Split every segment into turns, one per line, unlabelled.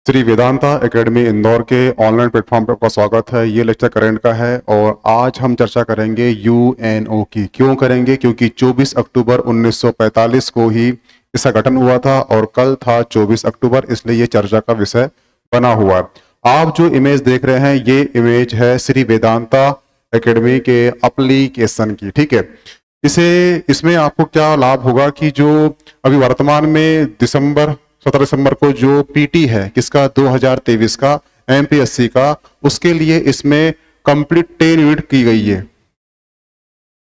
Shri Vedanta academy Indore के online platform पर आपका स्वागत है। ये लेक्चर करंट का है और आज हम चर्चा करेंगे यूएनओ की। क्यों करेंगे? क्योंकि 24 अक्टूबर 1945 को ही इसका गठन हुआ था और कल था 24 अक्टूबर, इसलिए ये चर्चा का विषय बना हुआ है। आप जो इमेज देख रहे हैं ये इमेज है श्री वेदांता एकेडमी के एप्लीकेशन की। ठीक है, इसमें आपको क्या लाभ होगा कि जो अभी वर्तमान में 17 दिसंबर को जो पीटी है किसका 2023 का एमपीएससी का, उसके लिए इसमें कंप्लीट 10 यूनिट की गई है।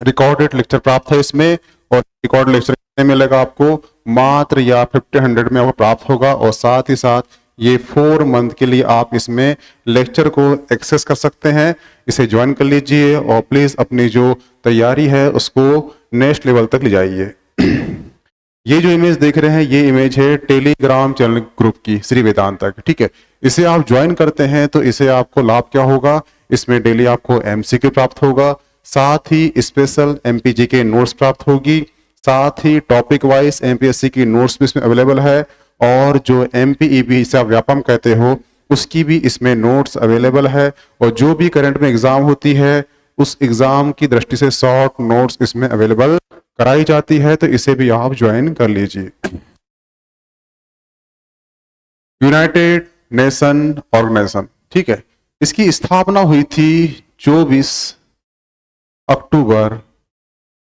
रिकॉर्डेड लेक्चर प्राप्त है इसमें, और रिकॉर्ड लेक्चर कितने मिलेगा आपको? मात्र या 1500 में आपको प्राप्त होगा। और साथ ही साथ ये 4 मंथ के लिए आप इसमें लेक्चर को एक्सेस कर सकते हैं। इसे ज्वाइन कर लीजिए और प्लीज अपनी जो तैयारी है उसको नेक्स्ट लेवल तक ले जाइए। ये जो इमेज देख रहे हैं ये इमेज है टेलीग्राम चैनल ग्रुप की श्री वेदांता की। ठीक है, इसे आप ज्वाइन करते हैं तो इसे आपको लाभ क्या होगा? इसमें डेली आपको एमसीक्यू प्राप्त होगा, साथ ही स्पेशल एमपीजी के नोट्स प्राप्त होगी, साथ ही टॉपिक वाइज एमपीएससी की नोट्स भी इसमें अवेलेबल है, और जो एमपीईबी इसे आप व्यापम कहते हो उसकी भी इसमें नोट्स अवेलेबल है। और जो भी करंट में एग्जाम होती है उस एग्जाम की दृष्टि से शॉर्ट नोट्स इसमें अवेलेबल कराई जाती है, तो इसे भी आप ज्वाइन कर लीजिए। यूनाइटेड नेशन ऑर्गेनाइजेशन, ठीक है, इसकी स्थापना हुई थी 24 अक्टूबर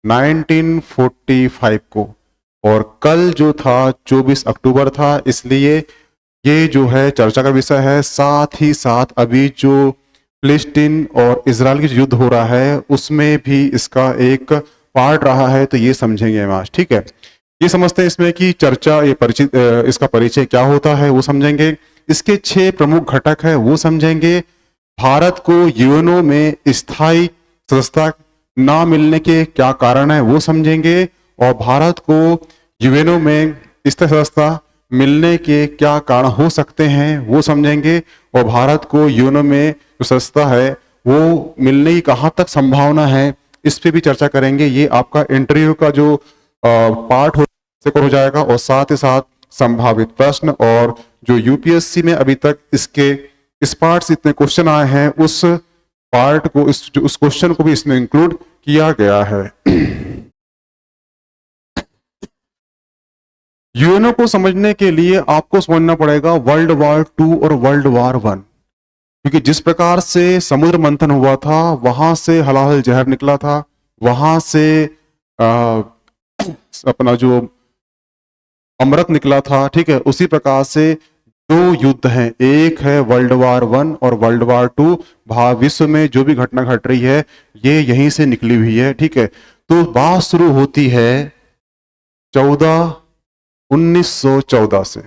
1945 को, और कल जो था 24 अक्टूबर था, इसलिए ये जो है चर्चा का विषय है। साथ ही साथ अभी जो फिलिस्तीन और इजराइल की युद्ध हो रहा है उसमें भी इसका एक पार्ट रहा है, तो ये समझेंगे हम आज। ठीक है, ये समझते हैं इसमें कि चर्चा, ये परिचित, इसका परिचय क्या होता है वो समझेंगे। इसके 6 प्रमुख घटक है वो समझेंगे। भारत को यूएनओ में स्थायी सदस्यता ना मिलने के क्या कारण है वो समझेंगे, और भारत को यूएनओ में स्थायी सदस्यता मिलने के क्या कारण हो सकते हैं वो समझेंगे, और भारत को यूएनओ में जो सदस्यता है वो मिलने की कहाँ तक संभावना है इस पे भी चर्चा करेंगे। ये आपका इंटरव्यू का जो पार्ट हो जाएगा, और साथ ही साथ संभावित प्रश्न, और जो यूपीएससी में अभी तक इस पार्ट से इतने क्वेश्चन आए हैं उस पार्ट को, उस क्वेश्चन को भी इसमें इंक्लूड किया गया है। यूएनओ को समझने के लिए आपको समझना पड़ेगा वर्ल्ड वॉर 2 और वर्ल्ड वॉर 1, क्योंकि जिस प्रकार से समुद्र मंथन हुआ था वहां से हलाहल जहर निकला था, वहां से अपना जो अमृत निकला था, ठीक है, उसी प्रकार से 2 युद्ध हैं, एक है वर्ल्ड वॉर 1 और वर्ल्ड वॉर 2। विश्व में जो भी घटना घट रही है ये यहीं से निकली हुई है। ठीक है, तो बात शुरू होती है 1914 से।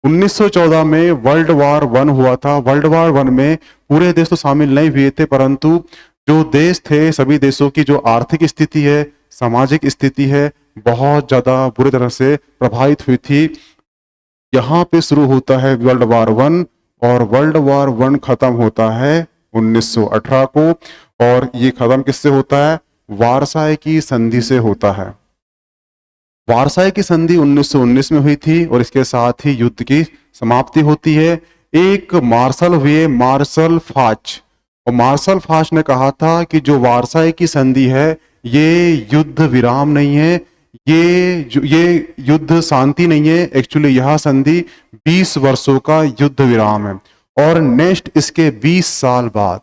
1914 में वर्ल्ड वॉर 1 हुआ था। वर्ल्ड वॉर 1 में पूरे देश तो शामिल नहीं हुए थे, परंतु जो देश थे सभी देशों की जो आर्थिक स्थिति है, सामाजिक स्थिति है, बहुत ज्यादा बुरी तरह से प्रभावित हुई थी। यहाँ पे शुरू होता है वर्ल्ड वॉर 1, और वर्ल्ड वॉर 1 खत्म होता है 1918 को, और ये खत्म किससे होता है? वारसाई की संधि से होता है। वारसाई की संधि 1919 में हुई थी, और इसके साथ ही युद्ध की समाप्ति होती है। एक मार्शल हुए, मार्शल फाच, और मार्शल फाच ने कहा था कि जो वारसाई की संधि है ये युद्ध विराम नहीं है, ये युद्ध शांति नहीं है, एक्चुअली यह संधि 20 वर्षों का युद्ध विराम है। और नेक्स्ट इसके 20 साल बाद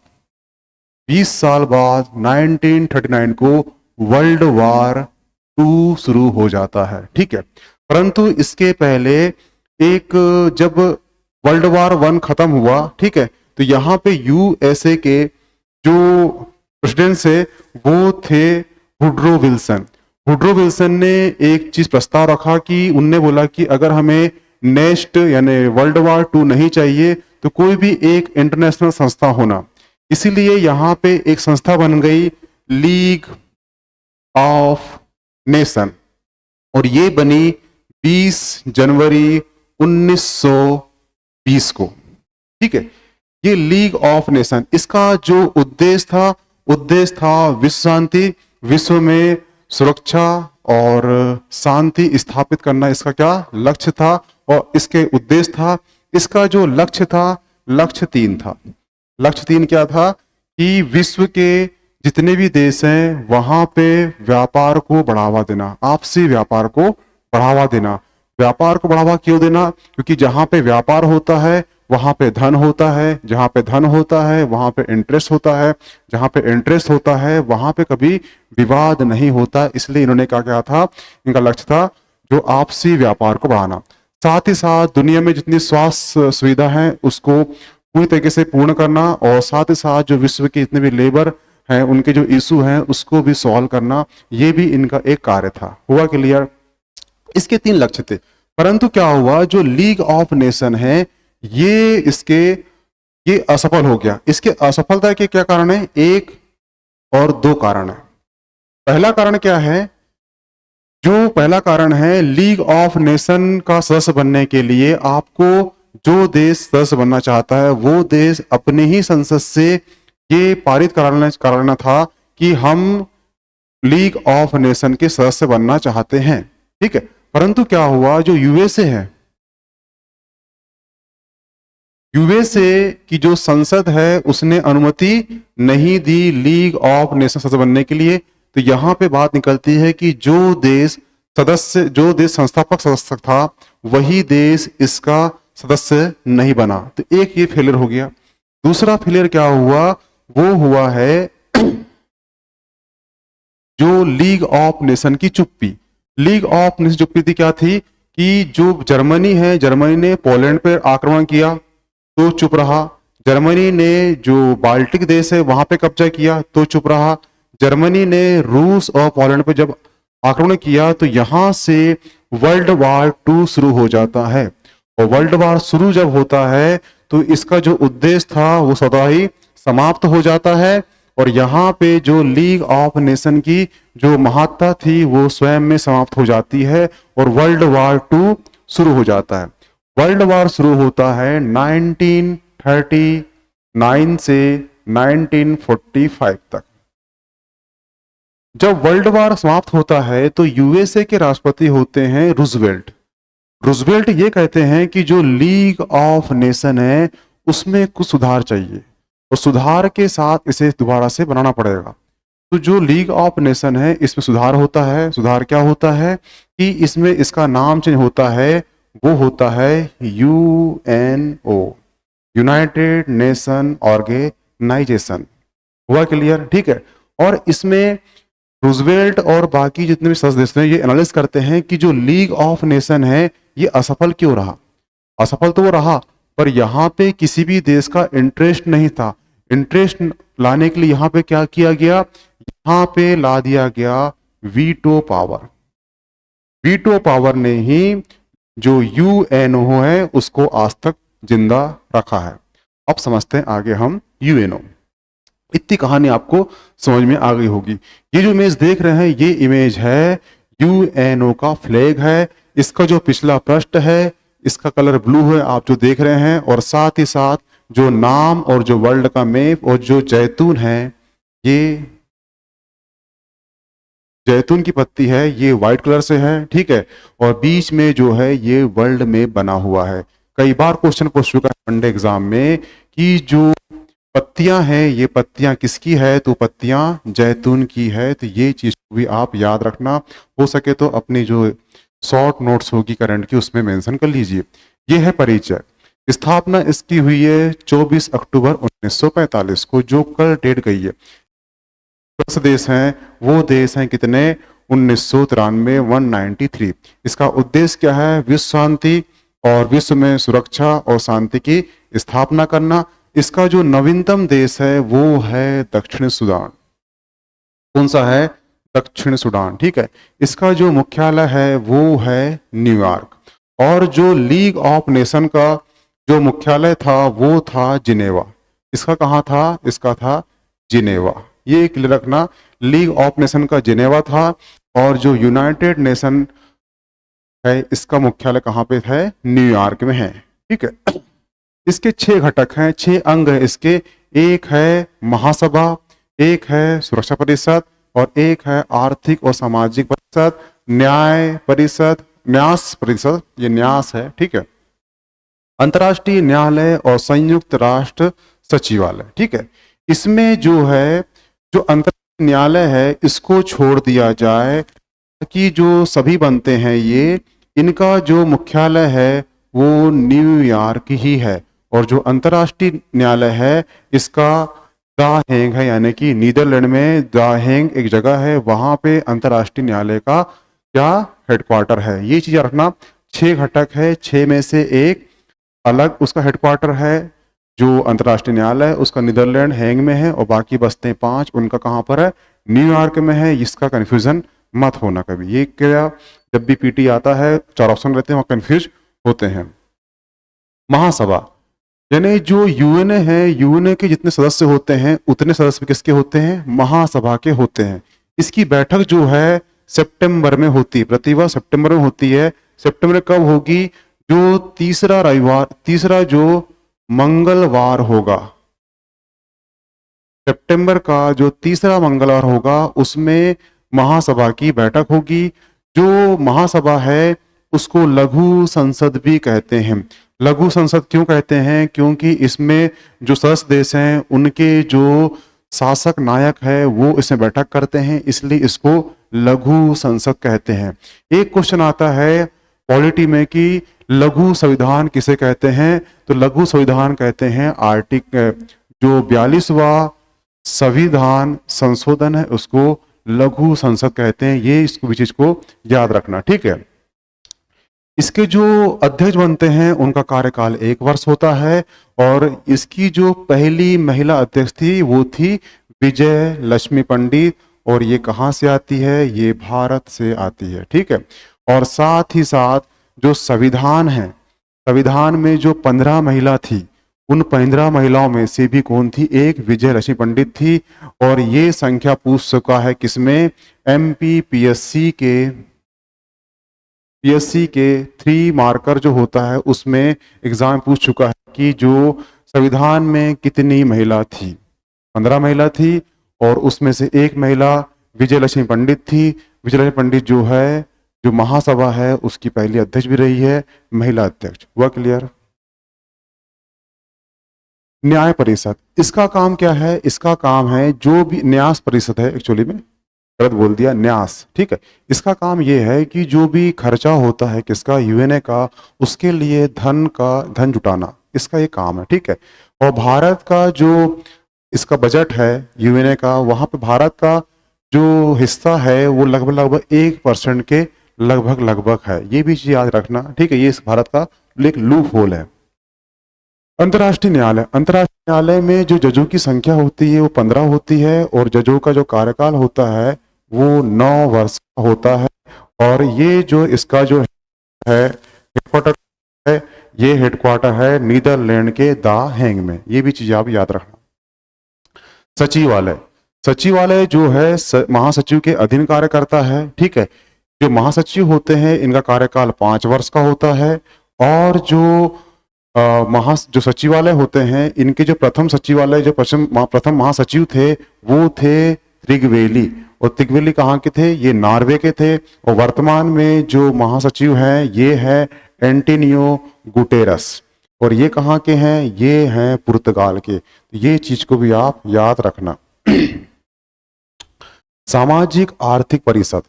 1939 को वर्ल्ड वॉर 2 शुरू हो जाता है। ठीक है, परंतु इसके पहले जब वर्ल्ड वॉर 1 खत्म हुआ, ठीक है, तो यहाँ पे यूएसए के जो प्रेसिडेंट से वो थे वुड्रो विल्सन। वुड्रो विल्सन ने एक चीज प्रस्ताव रखा कि उनने बोला कि अगर हमें नेक्स्ट यानी वर्ल्ड वॉर 2 नहीं चाहिए तो कोई भी एक इंटरनेशनल संस्था होना, इसीलिए यहाँ पे एक संस्था बन गई लीग ऑफ नेशन, और ये बनी 20 जनवरी 1920 को। ठीक है, ये लीग ऑफ नेशन, इसका जो उद्देश्य था विश्व शांति, विश्व में सुरक्षा और शांति स्थापित करना इसका क्या लक्ष्य था, और इसके उद्देश्य था इसका जो लक्ष्य था, लक्ष्य 3 था। लक्ष्य 3 क्या था कि विश्व के जितने भी देश हैं वहां पे व्यापार को बढ़ावा देना, आपसी व्यापार को बढ़ावा देना। व्यापार को बढ़ावा क्यों देना? क्योंकि जहां पे व्यापार होता है वहां पे धन होता है, जहां पे धन होता है वहां पे इंटरेस्ट होता है, जहां पे इंटरेस्ट होता है वहां पे कभी विवाद नहीं होता। इसलिए इन्होंने क्या था, इनका लक्ष्य था जो आपसी व्यापार को बढ़ाना। साथ ही साथ दुनिया में जितनी स्वास्थ्य सुविधा है उसको पूरी तरीके से पूर्ण करना, और साथ ही साथ जो विश्व के जितने भी लेबर हैं उनके जो इशू हैं उसको भी सॉल्व करना, ये भी इनका एक कार्य था। हुआ क्लियर? इसके 3 लक्ष्य थे। परंतु क्या हुआ, जो लीग ऑफ नेशन है ये असफल हो गया। इसके असफलता के क्या कारण है? 1 और 2 कारण है। पहला कारण क्या है? जो पहला कारण है, लीग ऑफ नेशन का सदस्य बनने के लिए आपको जो देश सदस्य बनना चाहता है वो देश अपने ही संसद से ये पारित कराना था कि हम लीग ऑफ नेशन के सदस्य बनना चाहते हैं। ठीक है, परंतु क्या हुआ, जो यूएसए है, यूएसए की जो संसद है उसने अनुमति नहीं दी लीग ऑफ नेशन सदस्य बनने के लिए। तो यहां पे बात निकलती है कि जो देश संस्थापक सदस्य था वही देश इसका सदस्य नहीं बना। तो एक ये फेलियर हो गया। दूसरा फेलियर क्या हुआ, वो हुआ है जो लीग ऑफ नेशन की चुप्पी। लीग ऑफ नेशन चुप्पी थी क्या थी कि जो जर्मनी है, जर्मनी ने पोलैंड पर आक्रमण किया तो चुप रहा। जर्मनी ने जो बाल्टिक देश है वहां पे कब्जा किया तो चुप रहा। जर्मनी ने रूस और पोलैंड पे जब आक्रमण किया तो यहां से वर्ल्ड वार 2 शुरू हो जाता है। और वर्ल्ड वार शुरू जब होता है तो इसका जो उद्देश्य था वो सदा ही समाप्त हो जाता है। और यहाँ पे जो लीग ऑफ नेशन की जो महत्ता थी वो स्वयं में समाप्त हो जाती है और वर्ल्ड वार 2 शुरू हो जाता है। वर्ल्ड वार शुरू होता है 1939 से 1945 तक। जब वर्ल्ड वार समाप्त होता है तो यूएसए के राष्ट्रपति होते हैं रूजवेल्ट। रूजवेल्ट ये कहते हैं कि जो लीग ऑफ नेशन है उसमें कुछ सुधार चाहिए और सुधार के साथ इसे दोबारा से बनाना पड़ेगा। तो जो लीग ऑफ नेशन है इसमें सुधार होता है। सुधार क्या होता है कि इसमें इसका नाम चेंज होता है, वो होता है यूएनओ, यूनाइटेड नेशन ऑर्गेनाइजेशन। हुआ क्लियर? ठीक है। और इसमें रूजवेल्ट और बाकी जितने भी सदस्य देश हैं ये एनालिसिस करते हैं कि जो लीग ऑफ नेशन है ये असफल क्यों रहा। असफल तो वो रहा पर यहाँ पे किसी भी देश का इंटरेस्ट नहीं था। इंटरेस्ट लाने के लिए यहाँ पे क्या किया गया, यहाँ पे ला दिया गया वीटो पावर। वीटो पावर ने ही जो यूएनओ है उसको आज तक जिंदा रखा है। अब समझते हैं आगे हम यूएनओ। इतनी कहानी आपको समझ में आ गई होगी। ये जो इमेज देख रहे हैं ये इमेज है यूएनओ का फ्लैग है। इसका जो पिछला पृष्ठ है इसका कलर ब्लू है आप जो देख रहे हैं, और साथ ही साथ जो नाम और जो वर्ल्ड का मैप और जो जैतून है, ये जैतून की पत्ती है ये व्हाइट कलर से है। ठीक है, और बीच में जो है ये वर्ल्ड मैप बना हुआ है। कई बार क्वेश्चन पूछ चुका है वनडे एग्जाम में कि जो पत्तियां हैं ये पत्तियां किसकी है, तो पत्तियां जैतून की है। तो ये चीज भी आप याद रखना, हो सके तो अपनी जो शॉर्ट नोट्स होगी करंट की उसमें मेंशन कर लीजिए। ये है परिचय। स्थापना इसकी हुई है 24 अक्टूबर 1945 को, जो कल डेट गई है। 10 देश हैं, वो देश हैं कितने, 1993, 193। इसका उद्देश्य क्या है, विश्व शांति और विश्व में सुरक्षा और शांति की स्थापना करना। इसका जो नवीनतम देश है वो है दक्षिण सूडान। कौन सा है, दक्षिण सूडान। ठीक है, इसका जो मुख्यालय है वो है न्यूयॉर्क। और जो लीग ऑफ नेशन का जो मुख्यालय था वो था जिनेवा। इसका कहाँ था, इसका था जिनेवा। ये क्लियर रखना, लीग ऑफ नेशन का जिनेवा था। और जो यूनाइटेड नेशन है इसका मुख्यालय कहाँ पे है, न्यूयॉर्क में है। ठीक है, इसके 6 घटक हैं, 6 अंग हैं इसके। एक है महासभा, एक है सुरक्षा परिषद, और एक है आर्थिक और सामाजिक परिषद, न्याय परिषद, न्यास परिषद, ये न्यास है। ठीक है, अंतर्राष्ट्रीय न्यायालय और संयुक्त राष्ट्र सचिवालय। ठीक है, इसमें जो है जो अंतर्राष्ट्रीय न्यायालय है इसको छोड़ दिया जाए कि जो सभी बनते हैं ये इनका जो मुख्यालय है वो न्यूयॉर्क ही है, और जो अंतर्राष्ट्रीय न्यायालय है इसका द हेग है, यानी कि नीदरलैंड में द हेग एक जगह है, वहां पे अंतर्राष्ट्रीय न्यायालय का क्या हेडक्वार्टर है। ये चीज रखना। 6 घटक है, 6 में से एक अलग उसका हेडक्वार्टर है, जो अंतर्राष्ट्रीय न्यायालय उसका नीदरलैंड हेग में है, और बाकी बसते हैं 5 उनका कहाँ पर है, न्यूयॉर्क में है। इसका कंफ्यूजन मत होना कभी, ये क्या जब भी पीटी आता है 4 ऑप्शन रहते हैं वहां कंफ्यूज होते हैं। महासभा यानी जो यूएनए है, यूएनए के जितने सदस्य होते हैं उतने सदस्य किसके होते हैं, महासभा के होते हैं। इसकी बैठक जो है सितंबर में होती है, प्रतिवर्ष सितंबर में होती है। सितंबर में कब होगी, जो तीसरा जो मंगलवार होगा, सितंबर का जो तीसरा मंगलवार होगा उसमें महासभा की बैठक होगी। जो महासभा है उसको लघु संसद भी कहते हैं। लघु संसद क्यों कहते हैं, क्योंकि इसमें जो सदस्य देश हैं उनके जो शासक नायक है वो इसमें बैठक करते हैं, इसलिए इसको लघु संसद कहते हैं। एक क्वेश्चन आता है पॉलिटी में कि लघु संविधान किसे कहते हैं, तो लघु संविधान कहते हैं जो 42वां संविधान संशोधन है उसको लघु संसद कहते हैं। ये इसको चीज को याद रखना। ठीक है, इसके जो अध्यक्ष बनते हैं उनका कार्यकाल 1 वर्ष होता है, और इसकी जो पहली महिला अध्यक्ष थी वो थी विजय लक्ष्मी पंडित, और ये कहाँ से आती है, ये भारत से आती है। ठीक है, और साथ ही साथ जो संविधान है, संविधान में जो 15 महिला थी उन 15 महिलाओं में से भी कौन थी, एक विजय लक्ष्मी पंडित थी। और ये संख्या पूछ चुका है किसमें, एमपीपीएससी के 3 मार्कर जो होता है उसमें एग्जाम पूछ चुका है कि जो संविधान में कितनी महिला थी, 15 महिला थी, और उसमें से एक महिला विजय लक्ष्मी पंडित थी। विजय लक्ष्मी पंडित जो है जो महासभा है उसकी पहली अध्यक्ष भी रही है, महिला अध्यक्ष। हुआ क्लियर। न्याय परिषद, इसका काम क्या है, इसका काम है जो भी न्यास परिषद है, एक्चुअली में गलत बोल दिया, न्यास। ठीक है, इसका काम ये है कि जो भी खर्चा होता है किसका, यूएनए का, उसके लिए धन जुटाना, इसका ये काम है। ठीक है, और भारत का जो इसका बजट है यूएनए का, वहां पे भारत का जो हिस्सा है वो लगभग 1% के लगभग है। ये भी चीज याद रखना। ठीक है, ये इस भारत का एक लूप होल है। अंतर्राष्ट्रीय न्यायालय में जो जजों की संख्या होती है वो 15 होती है, और जजों का जो कार्यकाल होता है वो 9 वर्ष का होता है। और ये जो इसका जो है हेडक्वार्टर है, ये हेडक्वार्टर है नीदरलैंड के द हेग में। ये भी चीज आप याद रखना। सचिवालय जो है महासचिव के अधीन कार्य करता है। ठीक है, जो महासचिव होते हैं इनका कार्यकाल 5 वर्ष का होता है, और जो सचिवालय होते हैं इनके जो प्रथम सचिवालय जो प्रथम महासचिव थे वो थे त्रिगवेली, और त्रिगवेली कहाँ के थे, ये नॉर्वे के थे। और वर्तमान में जो महासचिव हैं ये है एंटोनियो गुटेरस, और ये कहाँ के हैं, ये हैं पुर्तगाल के। ये चीज को भी आप याद रखना। सामाजिक आर्थिक परिषद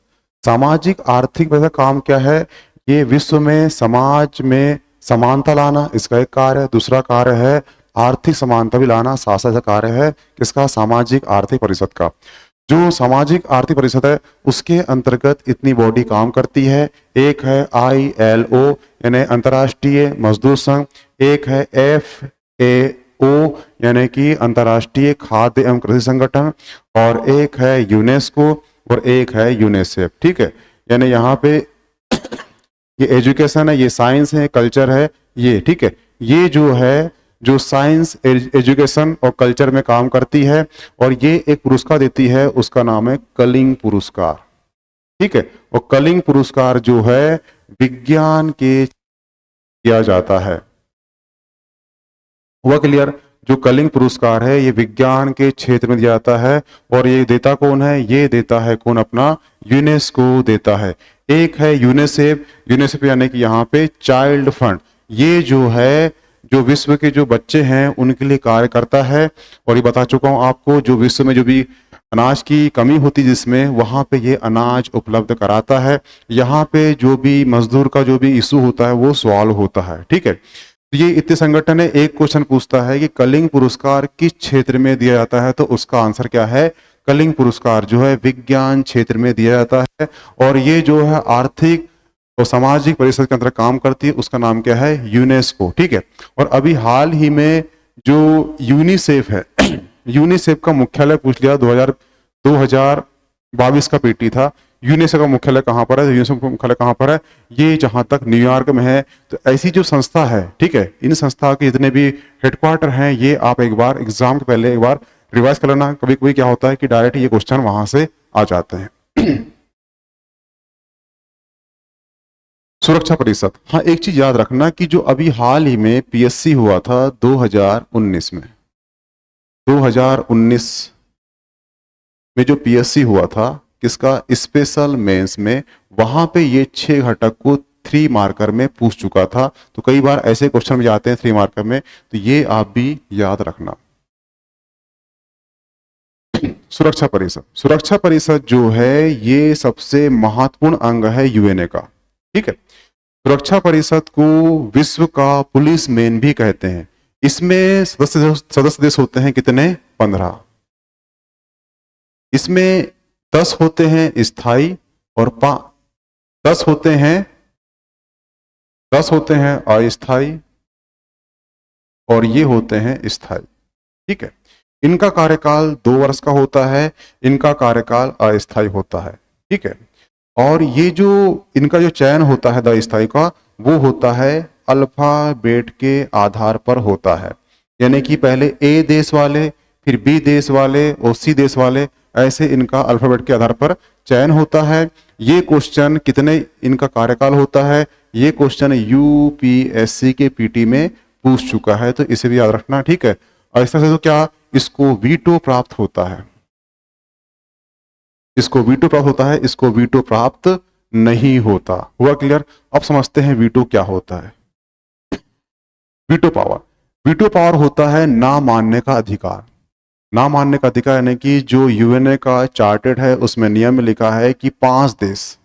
का काम क्या है, ये विश्व में समाज में समानता लाना, इसका एक कार्य है। दूसरा कार्य है आर्थिक समानता भी लाना, साथ कार्य है किसका, सामाजिक आर्थिक परिषद का। जो सामाजिक आर्थिक परिषद है उसके अंतर्गत इतनी बॉडी काम करती है। एक है ILO यानी अंतर्राष्ट्रीय मजदूर संघ, एक है FAO यानी कि अंतर्राष्ट्रीय खाद्य एवं कृषि संगठन, और एक है यूनेस्को, और एक है यूनिसेफ। ठीक है, यानी यहाँ पे ये एजुकेशन है, ये साइंस है, कल्चर है, ये ठीक है, ये जो है जो साइंस एजुकेशन और कल्चर में काम करती है, और ये एक पुरस्कार देती है, उसका नाम है कलिंग पुरस्कार। ठीक है, और कलिंग पुरस्कार जो है विज्ञान के दिया जाता है। हुआ क्लियर। जो कलिंग पुरस्कार है ये विज्ञान के क्षेत्र में दिया जाता है, और ये देता कौन है, ये देता है कौन, अपना यूनेस्को देता है। एक है यूनिसेफ यानी कि यहाँ पे चाइल्ड फंड, ये जो है जो विश्व के जो बच्चे हैं उनके लिए कार्य करता है। और ये बता चुका हूं आपको, जो विश्व में जो भी अनाज की कमी होती जिसमें, वहां पे ये अनाज उपलब्ध कराता है। यहाँ पे जो भी मजदूर का जो भी इशू होता है वो सॉल्व होता है। ठीक है, तो ये इतने संगठन है। एक क्वेश्चन पूछता है कि कलिंग पुरस्कार किस क्षेत्र में दिया जाता है, तो उसका आंसर क्या है? कलिंग पुरस्कार जो है विज्ञान क्षेत्र में दिया जाता है। और ये जो है आर्थिक और सामाजिक परिषद के अंदर काम करती है, उसका नाम क्या है? यूनेस्को। ठीक है, और अभी हाल ही में जो यूनिसेफ है यूनिसेफ का मुख्यालय पूछ लिया, 2022 का पेटी था। यूनेस्को का मुख्यालय कहाँ पर है? यूनेस्को का मुख्यालय कहाँ पर है? ये जहां तक न्यूयॉर्क में है। तो ऐसी जो संस्था है, ठीक है, इन संस्था के जितने भी हेडक्वार्टर हैं, ये आप एक बार एग्जाम के पहले एक बार रिवाइज कर लेना। कभी कभी क्या होता है कि डायरेक्ट ये क्वेश्चन वहां से आ जाते हैं। सुरक्षा परिषद, हाँ एक चीज याद रखना कि जो अभी हाल ही में पीएससी हुआ था 2019 में, 2019 में जो पीएससी हुआ था किसका? स्पेशल मेंस में, वहां पे ये 6 घटक को 3 मार्कर में पूछ चुका था। तो कई बार ऐसे क्वेश्चन में जाते हैं 3 मार्कर में, तो ये आप भी याद रखना। सुरक्षा परिषद, सुरक्षा परिषद जो है ये सबसे महत्वपूर्ण अंग है यूएनए का। ठीक है, सुरक्षा परिषद को विश्व का पुलिस मैन भी कहते हैं। इसमें सदस्य देश होते हैं कितने? 15। इसमें 10 होते हैं स्थायी और 10 होते हैं अस्थायी और ये होते हैं स्थायी। ठीक है, इनका कार्यकाल 2 वर्ष का होता है, इनका कार्यकाल अस्थायी होता है। ठीक है, और ये जो इनका जो चयन होता है द स्थायी का, वो होता है अल्फाबेट के आधार पर होता है। यानी कि पहले ए देश वाले, फिर बी देश वाले और सी देश वाले, ऐसे इनका अल्फाबेट के आधार पर चयन होता है। ये क्वेश्चन कितने इनका कार्यकाल होता है, ये क्वेश्चन यूपीएससी के पीटी में पूछ चुका है, तो इसे भी याद रखना। ठीक है, और इस तरह से तो क्या इसको वीटो प्राप्त होता है, इसको वीटो प्राप्त होता है, इसको वीटो प्राप्त नहीं होता। हुआ क्लियर? अब समझते हैं वीटो क्या होता है। वीटो पावर, वीटो पावर होता है ना मानने का अधिकार। ना मानने का अधिकार यानी कि जो यूएनए का चार्टेड है उसमें नियम में लिखा है कि 5 देश,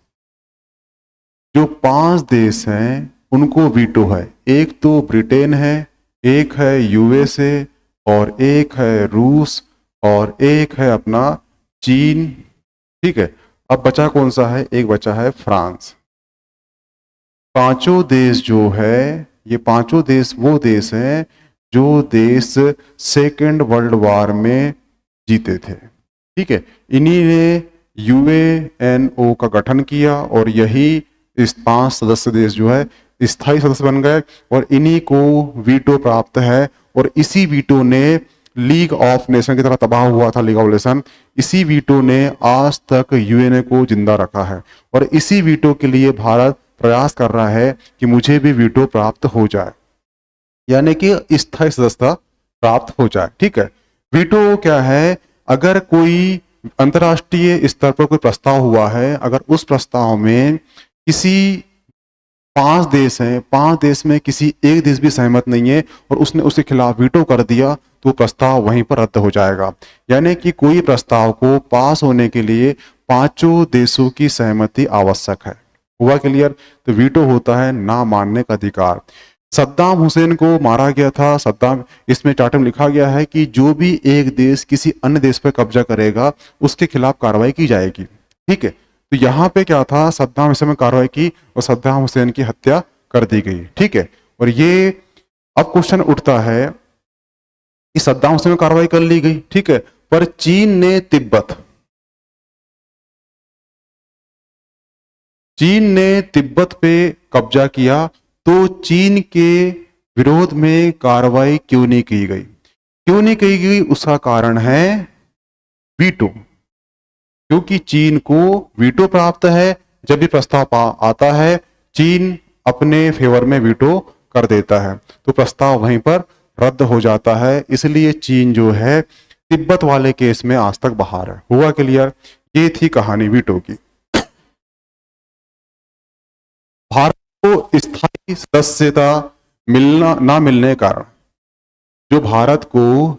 जो 5 देश हैं उनको वीटो है। एक तो ब्रिटेन है, एक है यूएसए, और एक है रूस, और एक है अपना चीन। ठीक है, अब बचा कौन सा है? एक बचा है फ्रांस। पांचों देश जो है, ये पांचों देश वो देश हैं जो देश सेकेंड वर्ल्ड वॉर में जीते थे। ठीक है, इन्हीं ने यूएनओ का गठन किया और यही इस 5 सदस्य देश जो है स्थायी सदस्य बन गए, और इन्हीं को वीटो प्राप्त है। और इसी वीटो ने लीग ऑफ नेशन की तरह तबाह हुआ था, लीग ऑफ नेशन, इसी वीटो ने आज तक यूएनए को जिंदा रखा है। और इसी वीटो के लिए भारत प्रयास कर रहा है कि मुझे भी वीटो प्राप्त हो जाए, यानी कि स्थायी सदस्यता प्राप्त हो जाए। ठीक है, वीटो क्या है? अगर कोई अंतर्राष्ट्रीय स्तर पर कोई प्रस्ताव हुआ है, अगर उस प्रस्ताव में किसी 5 देश हैं, 5 देश में किसी एक देश भी सहमत नहीं है और उसने उसके खिलाफ वीटो कर दिया, तो प्रस्ताव वहीं पर रद्द हो जाएगा। यानी कि कोई प्रस्ताव को पास होने के लिए 5 देशों की सहमति आवश्यक है। हुआ क्लियर? तो वीटो होता है ना मानने का अधिकार। सद्दाम हुसैन को मारा गया था, सद्दाम, इसमें चार्टर में लिखा गया है कि जो भी एक देश किसी अन्य देश पर कब्जा करेगा उसके खिलाफ कार्रवाई की जाएगी। ठीक है, तो यहाँ पे क्या था? सद्दाम हुसैन में कार्रवाई की और सद्दाम हुसैन की हत्या कर दी गई। ठीक है, और ये अब क्वेश्चन उठता है कि सद्दाम हुसैन में कार्रवाई कर ली गई, ठीक है, पर चीन ने तिब्बत पे कब्जा किया, तो चीन के विरोध में कार्रवाई क्यों नहीं की गई? क्यों नहीं की गई? उसका कारण है वीटो। क्योंकि चीन को वीटो प्राप्त है, जब भी प्रस्ताव आता है चीन अपने फेवर में वीटो कर देता है, तो प्रस्ताव वहीं पर रद्द हो जाता है। इसलिए चीन जो है तिब्बत वाले केस में आज तक बाहर है। हुआ क्लियर? ये थी कहानी वीटो की। भारत को स्थायी सदस्यता मिलना ना मिलने के कारण जो भारत को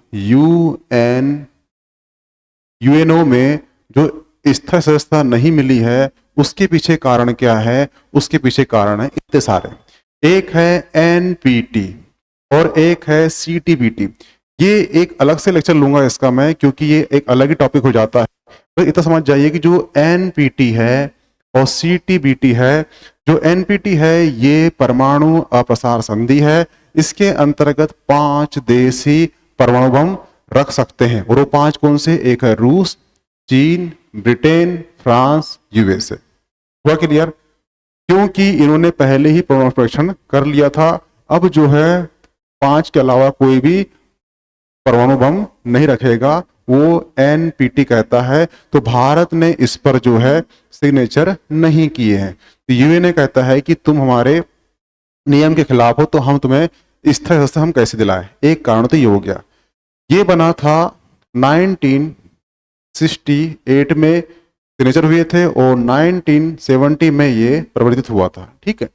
यूएनओ में जो स्थायी सदस्यता नहीं मिली है, उसके पीछे कारण क्या है? उसके पीछे कारण है इतने सारे। एक है एनपीटी और एक है सीटीबीटी। ये एक अलग से लेक्चर लूंगा इसका मैं, क्योंकि ये एक अलग ही टॉपिक हो जाता है। तो इतना समझ जाइए कि जो एनपीटी है और सीटीबीटी है, जो एनपीटी है ये परमाणु अप्रसार संधि है। इसके अंतर्गत 5 देश ही परमाणु बम रख सकते हैं, और वो 5 कौन से? एक है रूस, चीन, ब्रिटेन, फ्रांस, यूएसए। हुआ क्लियर? क्योंकि इन्होंने पहले ही परमाणु परीक्षण कर लिया था। अब जो है 5 के अलावा कोई भी परमाणु बम नहीं रखेगा, वो एनपीटी कहता है। तो भारत ने इस पर जो है सिग्नेचर नहीं किए हैं। तो यूएनए कहता है कि तुम हमारे नियम के खिलाफ हो, तो हम तुम्हें स्थायी सदस्य हम कैसे दिलाएं? एक कारण तो ये हो गया। ये बना था 1968 में सिग्नेचर हुए थे, और 1970 में ये प्रवर्तित हुआ था। ठीक है,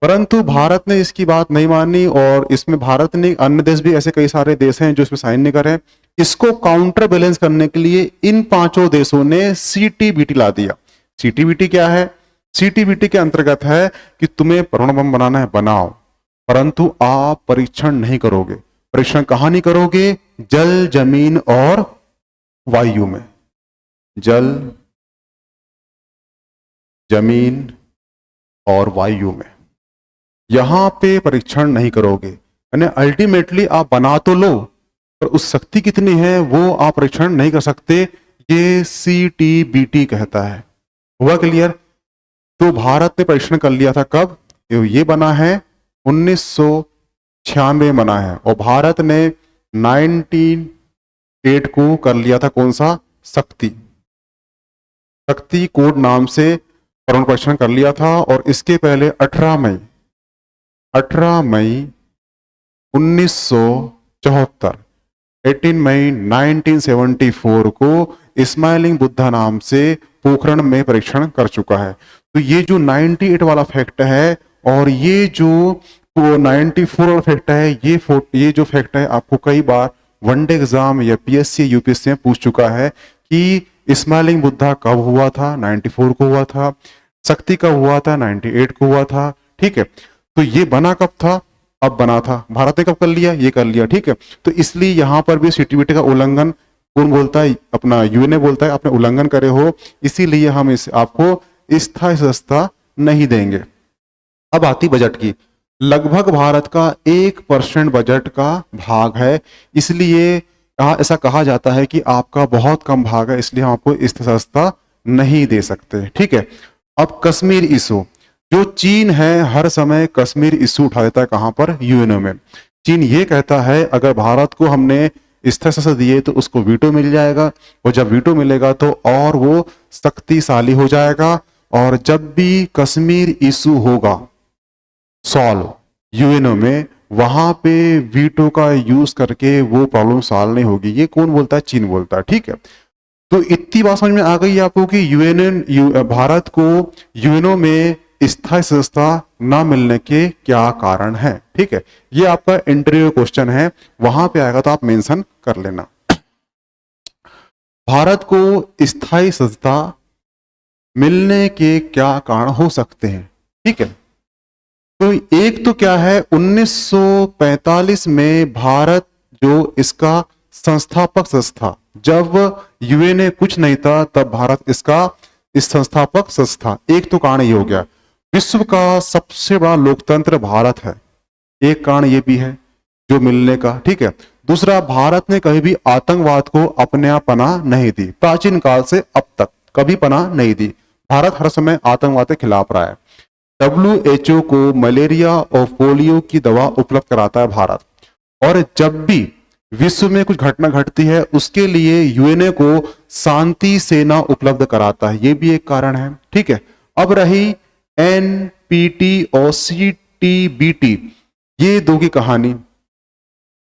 परंतु भारत ने इसकी बात नहीं मानी, और इसमें भारत ने, अन्य देश भी ऐसे कई सारे देश हैं जो इसमें साइन नहीं करे। इसको काउंटर बैलेंस करने के लिए इन 5 देशों ने सीटीबीटी ला दिया। सीटीबीटी क्या है? सीटीबीटी के अंतर्गत है कि तुम्हें परमाणु बम बनाना है, बनाओ, परंतु आप परीक्षण नहीं करोगे। परीक्षण कहां नहीं करोगे? जल, जमीन और वायु में। जल, जमीन और वायु में यहां पे परीक्षण नहीं करोगे। यानी अल्टीमेटली आप बना तो लो, पर उस शक्ति कितनी है वो आप परीक्षण नहीं कर सकते। ये सीटीबीटी कहता है। हुआ क्लियर? तो भारत ने परीक्षण कर लिया था कब? ये बना है 1996 में बना है, और भारत ने 1998 को कर लिया था। कौन सा? शक्ति कोड नाम से परमाणु परीक्षण कर लिया था। और इसके पहले 18 मई 1974, 18 मई 1974 को स्माइलिंग बुद्धा नाम से पोखरण में परीक्षण कर चुका है। तो ये जो 98 वाला फैक्ट है, और ये जो 94 वाला फैक्ट है, ये जो फैक्ट है आपको कई बार वनडे एग्जाम या पीएससी यूपीएससी में पूछ चुका है कि स्माइलिंग बुद्धा कब हुआ था? 94 को हुआ था। शक्ति कब हुआ था? 98 को हुआ था। ठीक है, तो ये बना कब था? अब बना था। भारत ने कब कर लिया? ये कर लिया। ठीक है, तो इसलिए यहां पर भी सीटीबीटी का उल्लंघन कौन बोलता है? अपना यूएनए बोलता है, आपने उल्लंघन करे हो, इसीलिए हम इस आपको स्थायी सदस्यता नहीं देंगे। अब आती बजट की। लगभग भारत का 1% बजट का भाग है, इसलिए ऐसा कहा जाता है कि आपका बहुत कम भाग है, इसलिए हम आपको स्थायी सदस्यता नहीं दे सकते। ठीक है, अब कश्मीर इशू। जो चीन है हर समय कश्मीर इशू उठा देता है। कहां पर? यूएनओ में। चीन ये कहता है अगर भारत को हमने स्थायी सदस्य दिए तो उसको वीटो मिल जाएगा, और जब वीटो मिलेगा तो और वो शक्तिशाली हो जाएगा, और जब भी कश्मीर इशू होगा सॉल्व यूएनओ में, वहां पे वीटो का यूज करके वो प्रॉब्लम सॉल्व नहीं होगी। ये कौन बोलता है? चीन बोलता है। ठीक है, तो इतनी बात समझ में आ गई आपको कि भारत को यूएनओ में स्थायी सदस्यता न मिलने के क्या कारण है। ठीक है, ये आपका इंटरव्यू क्वेश्चन है, वहां पे आएगा तो आप मेंशन कर लेना। भारत को स्थायी सदस्यता मिलने के क्या कारण हो सकते हैं? ठीक है, तो एक तो क्या है, 1945 में भारत जो इसका संस्थापक सदस्य था, जब यूएनए कुछ नहीं था तब भारत इसका संस्थापक सदस्य था। एक तो कारण ये हो गया। विश्व का सबसे बड़ा लोकतंत्र भारत है, एक कारण ये भी है जो मिलने का। ठीक है, दूसरा, भारत ने कभी भी आतंकवाद को अपने आप पनाह नहीं दी। प्राचीन काल से अब तक कभी पनाह नहीं दी। भारत हर समय आतंकवाद के खिलाफ रहा है। WHO को मलेरिया और पोलियो की दवा उपलब्ध कराता है भारत, और जब भी विश्व में कुछ घटना घटती है उसके लिए यूएनए को शांति सेना उपलब्ध कराता है। ये भी एक कारण है। ठीक है, अब रही एनपीटी और सीटीबीटी, ये दो की कहानी।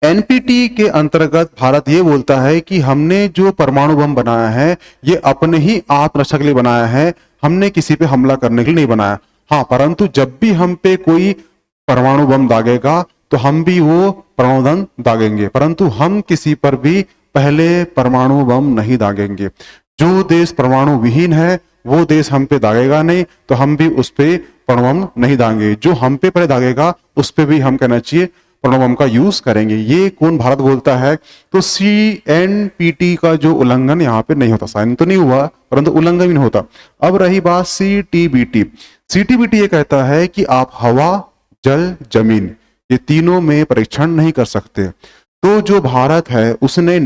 एनपीटी के अंतर्गत भारत ये बोलता है कि हमने जो परमाणु बम बनाया है ये अपने ही आत्मरक्षा के लिए बनाया है, हमने किसी पे हमला करने के लिए नहीं बनाया। हाँ, परंतु जब भी हम पे कोई परमाणु बम दागेगा तो हम भी वो परमाणु बम दागेंगे, परंतु हम किसी पर भी पहले परमाणु बम नहीं दागेंगे। जो देश परमाणु विहीन है वो देश हम पे दागेगा नहीं, तो हम भी उस पे परमाणु बम नहीं दागेंगे। जो हम पे पहले दागेगा उस पे भी हम कहना चाहिए परमाणु बम का यूज करेंगे। ये कौन भारत बोलता है? तो CNPT का जो उल्लंघन यहाँ पे नहीं होता, साइन तो नहीं हुआ परंतु उल्लंघन भी नहीं होता। अब रही बात CTBT। CTBT ये कहता है कि आप हवा, जल, जमीन ये तीनों में परीक्षण नहीं कर सकते। तो जो भारत है उसने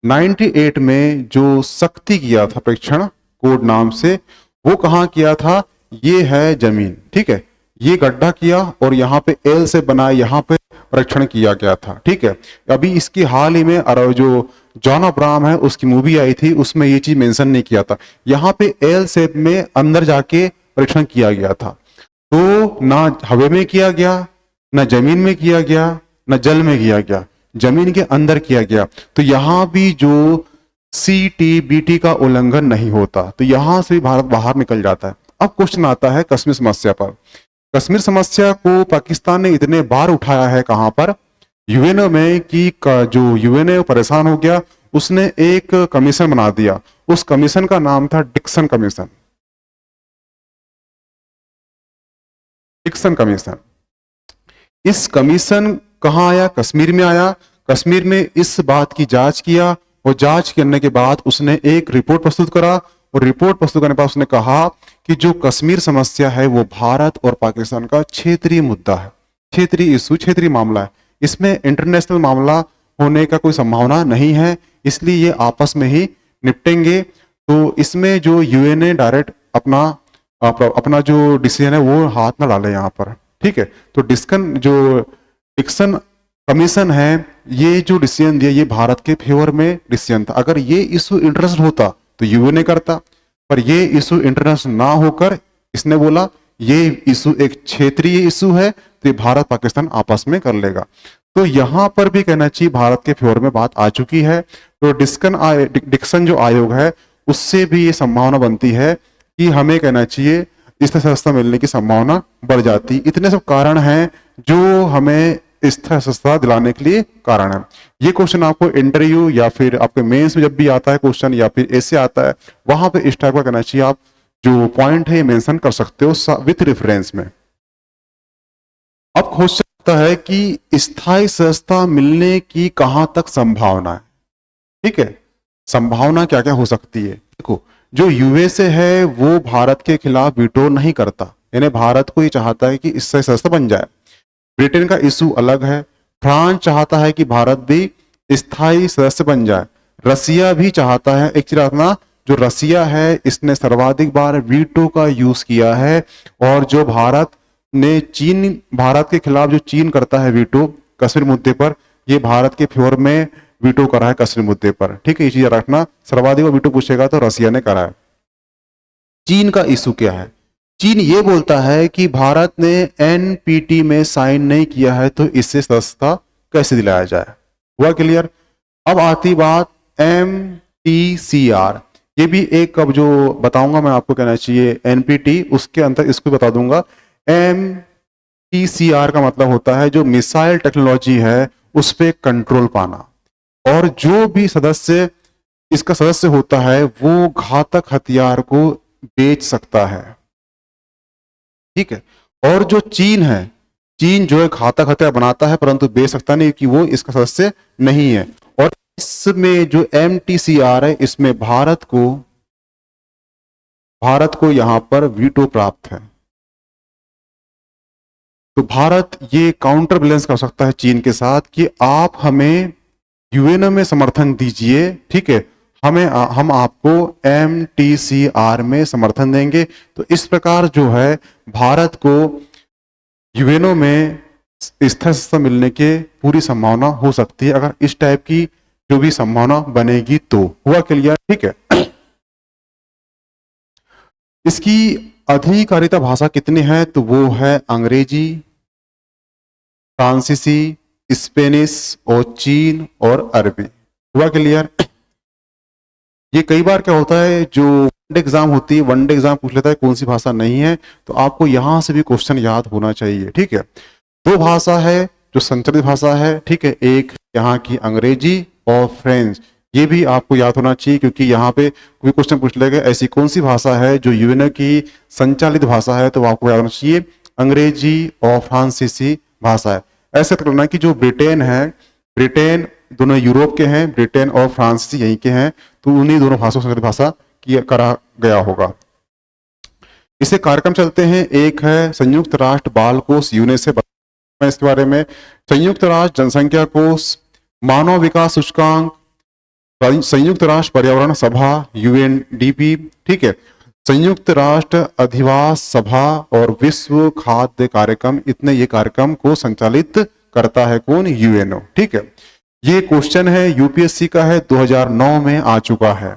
98 में जो शक्ति किया था परीक्षण कोड नाम से, वो कहाँ किया था? ये है जमीन, ठीक है, ये गड्ढा किया और यहाँ पे एल से बना, यहाँ पे परीक्षण किया गया था, ठीक है। अभी इसकी हाल ही में जो जॉन अब्राहम है उसकी मूवी आई थी, उसमें ये चीज मेंशन नहीं किया था। यहाँ पे एल शेप में अंदर जाके परीक्षण किया गया था। तो ना हवा में किया गया, ना जमीन में किया गया, ना जल में किया गया, जमीन के अंदर किया गया। तो यहां भी जो CTBT का उल्लंघन नहीं होता, तो यहां से भारत बाहर निकल जाता है। अब क्वेश्चन आता है कश्मीर समस्या पर। कश्मीर समस्या को पाकिस्तान ने इतने बार उठाया है कहां पर? यूएनओ में, कि जो यूएनओ परेशान हो गया, उसने एक कमीशन बना दिया। उस कमीशन का नाम था डिक्सन कमीशन। Dixon commission. इस कमीशन कहां आया? कश्मीर में आया। कश्मीर में इस बात की जांच किया और जांच करने के बाद उसने एक रिपोर्ट प्रस्तुत करा और रिपोर्ट प्रस्तुत करने के बाद उसने कहा कि जो कश्मीर समस्या है वो भारत और पाकिस्तान का क्षेत्रीय मुद्दा है, क्षेत्रीय इशू, क्षेत्रीय मामला है। इसमें इंटरनेशनल मामला होने का कोई संभावना नहीं है, इसलिए ये आपस में ही निपटेंगे। तो इसमें जो यूएनए डायरेक्ट अपना जो डिसीजन है वो हाथ ना डाले यहाँ पर, ठीक है। तो डिक्सन कमीशन है, ये जो डिसीजन दिया ये भारत के फेवर में डिसीजन था। अगर ये इशू इंटरनेशनल होता तो यूएनए करता, पर ये इशू इंटरनेशनल ना होकर इसने बोला ये इशू एक क्षेत्रीय इशू है, तो ये भारत पाकिस्तान आपस में कर लेगा। तो यहां पर भी कहना चाहिए भारत के फेवर में बात आ चुकी है। तो डिक्सन जो आयोग है उससे भी ये संभावना बनती है कि हमें कहना चाहिए स्थैर्य संस्था मिलने की संभावना बढ़ जाती। इतने सब कारण हैं जो हमें स्थैर्य संस्था दिलाने के लिए कारण है। ये क्वेश्चन आपको इंटरव्यू या फिर आपके मेंस में जब भी आता है क्वेश्चन या फिर ऐसे आता है, वहां पे इस टाइप का कहना चाहिए आप जो पॉइंट है ये मेंशन कर सकते हो विथ रेफरेंस में। अब क्वेश्चन आता है कि स्थायी संस्था मिलने की कहां तक संभावना है, ठीक है। संभावना क्या क्या हो सकती है? देखो, जो यूएसए है वो भारत के खिलाफ वीटो नहीं करता, यानी भारत को ये चाहता है कि इससे संस्था बन जाए। ब्रिटेन का इशू अलग है। फ्रांस चाहता है कि भारत भी स्थायी सदस्य बन जाए। रसिया भी चाहता है। एक चीज रखना, जो रसिया है इसने सर्वाधिक बार वीटो का यूज किया है, और जो भारत के खिलाफ जो चीन करता है वीटो कश्मीर मुद्दे पर, ये भारत के फेवर में वीटो करा है कश्मीर मुद्दे पर, ठीक है। ये चीज रखना, सर्वाधिक वीटो पूछेगा तो रसिया ने करा है। चीन का इशू क्या है? चीन ये बोलता है कि भारत ने एनपीटी में साइन नहीं किया है तो इससे सदस्यता कैसे दिलाया जाए। हुआ क्लियर? अब आती बात MTCR। ये भी एक अब जो बताऊंगा मैं आपको कहना चाहिए एनपीटी, उसके अंतर इसको बता दूंगा। MTCR का मतलब होता है जो मिसाइल टेक्नोलॉजी है उस पर कंट्रोल पाना, और जो भी सदस्य इसका सदस्य होता है वो घातक हथियार को बेच सकता है, ठीक है। और जो चीन है, चीन जो है घातक हथियार बनाता है परंतु बेच सकता नहीं कि वो इसका सदस्य नहीं है। और इसमें जो MTCR है इसमें भारत को यहां पर वीटो प्राप्त है। तो भारत ये काउंटर बैलेंस कर सकता है चीन के साथ कि आप हमें यूएनओ में समर्थन दीजिए, ठीक है, हम आपको MTCR में समर्थन देंगे। तो इस प्रकार जो है भारत को यूएनओ में स्थैर्य मिलने के पूरी संभावना हो सकती है, अगर इस टाइप की जो भी संभावना बनेगी तो। हुआ क्लियर? ठीक है। इसकी अधिकारिता भाषा कितनी है? तो वो है अंग्रेजी, फ्रांसीसी, स्पेनिश और चीन और अरबी। हुआ क्लियर? ये कई बार क्या होता है, जो एग्जाम होती है, वनडे एग्जाम पूछ लेता है कौन सी भाषा नहीं है, तो आपको यहां से भी क्वेश्चन याद होना चाहिए। ठीक है, दो भाषा है जो संचालित भाषा है, ठीक है, एक यहाँ की अंग्रेजी और फ्रेंच, ये भी आपको याद होना चाहिए, क्योंकि यहाँ पे कोई क्वेश्चन पूछ लेगा ऐसी कौन सी भाषा है जो यूएनओ की संचालित भाषा है, तो आपको याद होना चाहिए अंग्रेजी और फ्रांसीसी भाषा है। ऐसे करना कि जो ब्रिटेन है, ब्रिटेन दोनों यूरोप के हैं, ब्रिटेन और फ्रांसीसी यहीं के हैं, तो उन्हीं दोनों भाषाओं संस्कृत भाषा की करा गया होगा। इसे कार्यक्रम चलते हैं, एक है संयुक्त राष्ट्र बाल कोष यूनेस्को, इसके बारे में, संयुक्त राष्ट्र जनसंख्या कोष, मानव विकास सूचकांक, संयुक्त राष्ट्र पर्यावरण सभा यूएनडीपी, ठीक है, संयुक्त राष्ट्र अधिवास सभा और विश्व खाद्य कार्यक्रम, इतने ये कार्यक्रम को संचालित करता है कौन, यूएनओ। ठीक है, ये क्वेश्चन है यूपीएससी का है, 2009 में आ चुका है।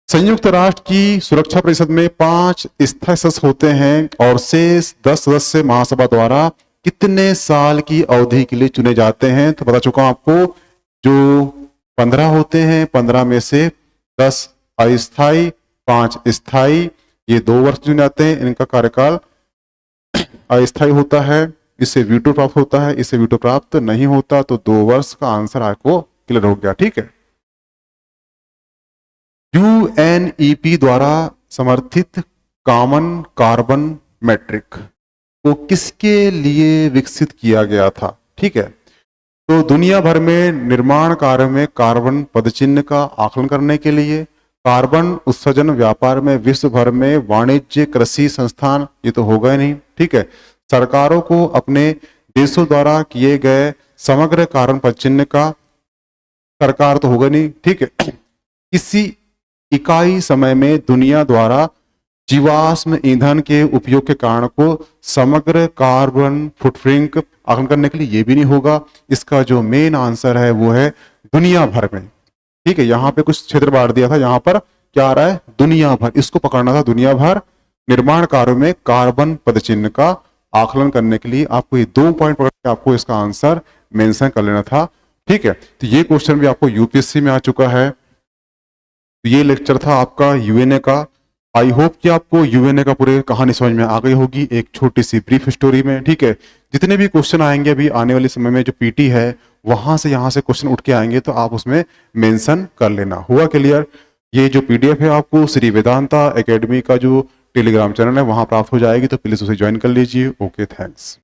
संयुक्त राष्ट्र की सुरक्षा परिषद में 5 स्थायी सदस्य होते हैं और शेष 10 सदस्य महासभा द्वारा कितने साल की अवधि के लिए चुने जाते हैं, तो बता चुका हूं आपको, जो 15 होते हैं, 15 में से 10 अस्थायी, 5 स्थायी, ये 2 वर्ष चुने जाते हैं, इनका कार्यकाल अस्थायी होता है, इससे वीटो प्राप्त होता है, इससे वीटो प्राप्त नहीं होता, तो 2 वर्ष का आंसर आपको क्लियर हो गया। ठीक है, यूएनईपी द्वारा समर्थित कॉमन कार्बन मैट्रिक को किसके लिए विकसित किया गया था। ठीक है, तो दुनिया भर में निर्माण कार्य में कार्बन पदचिह्न का आकलन करने के लिए, कार्बन उत्सर्जन व्यापार में विश्व भर में वाणिज्य कृषि संस्थान, ये तो होगा ही नहीं। ठीक है, सरकारों को अपने देशों द्वारा किए गए समग्र कार्बन पदचिह्न का, सरकार तो होगा नहीं। ठीक है, किसी इकाई समय में दुनिया द्वारा जीवाश्म ईंधन के उपयोग के कारण को समग्र कार्बन फुटप्रिंट आकलन करने के लिए, ये भी नहीं होगा। इसका जो मेन आंसर है वो है दुनिया भर में। ठीक है, यहाँ पे कुछ क्षेत्र बांट दिया था, यहाँ पर क्या आ रहा है, दुनिया भर, इसको पकड़ना था, दुनिया भर निर्माण कार्यों में कार्बन पदचिह्न का आकलन करने के लिए आपको ये 2 पॉइंट पकड़ के आपको इसका आंसर मेंशन कर लेना था। ठीक है, तो ये क्वेश्चन भी आपको यूपीएससी में आ चुका है। तो ये लेक्चर था आपका यूएनए का। आई होप कि आपको यूएनए का पूरी कहानी समझ में आ गई होगी एक छोटी सी ब्रीफ स्टोरी में। ठीक है, जितने भी क्वेश्चन आएंगे अभी आने वाले समय में, जो पीटी है वहां से यहाँ से क्वेश्चन उठ के आएंगे, तो आप उसमें मेंशन कर लेना। हुआ क्लियर? ये जो पीडीएफ है आपको श्री वेदांता एकेडमी का जो टेलीग्राम चैनल है वहां प्राप्त हो जाएगी, तो प्लीज उसे ज्वाइन कर लीजिए। Okay, thanks.